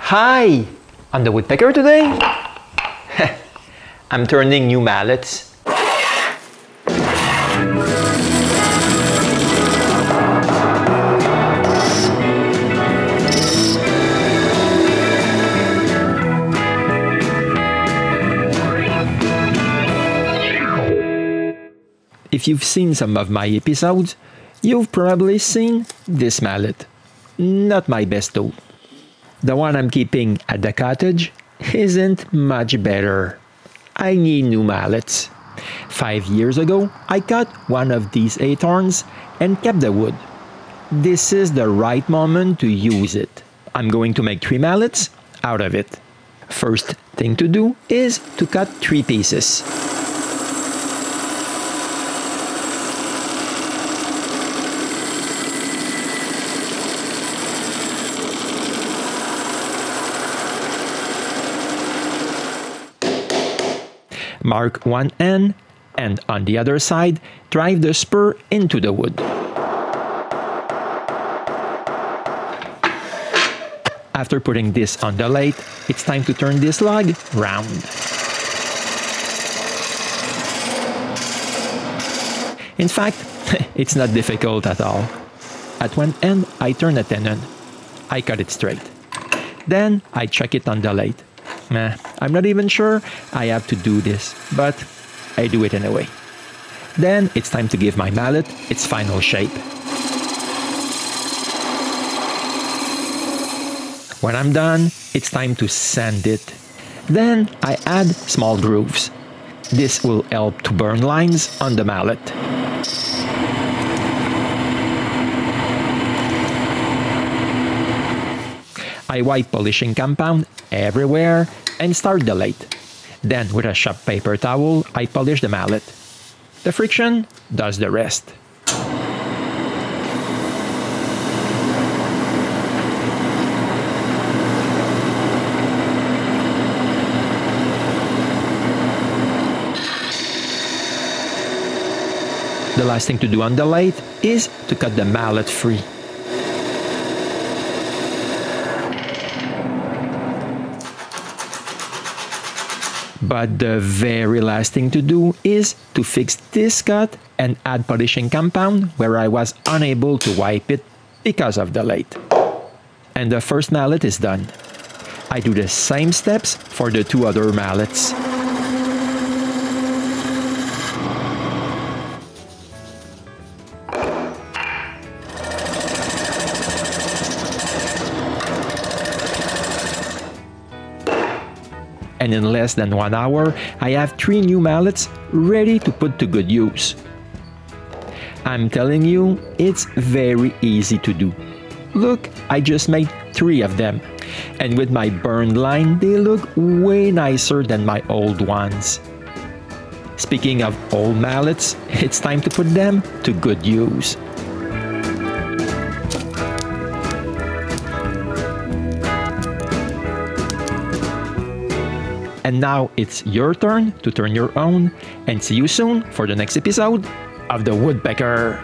Hi! On the Woodpecker today? I'm turning new mallets. If you've seen some of my episodes, you've probably seen this mallet. Not my best tool. The one I'm keeping at the cottage isn't much better. I need new mallets. 5 years ago, I cut one of these acorns and kept the wood. This is the right moment to use it. I'm going to make 3 mallets out of it. First thing to do is to cut 3 pieces. Mark one end, and on the other side, drive the spur into the wood. After putting this on the lathe, it's time to turn this log round. In fact, it's not difficult at all. At one end, I turn a tenon. I cut it straight. Then I chuck it on the lathe. I'm not even sure I have to do this, but I do it anyway. Then it's time to give my mallet its final shape. When I'm done, it's time to sand it. Then I add small grooves. This will help to burn lines on the mallet. I wipe polishing compound everywhere and start the lathe. Then with a shop paper towel, I polish the mallet. The friction does the rest. The last thing to do on the lathe is to cut the mallet free. But the very last thing to do is to fix this cut and add polishing compound where I was unable to wipe it because of the lathe. And the first mallet is done. I do the same steps for the 2 other mallets. And in less than 1 hour, I have 3 new mallets ready to put to good use. I'm telling you, it's very easy to do. Look, I just made 3 of them. And with my burned line, they look way nicer than my old ones. Speaking of old mallets, it's time to put them to good use. And now it's your turn to turn your own, and see you soon for the next episode of the Woodpecker.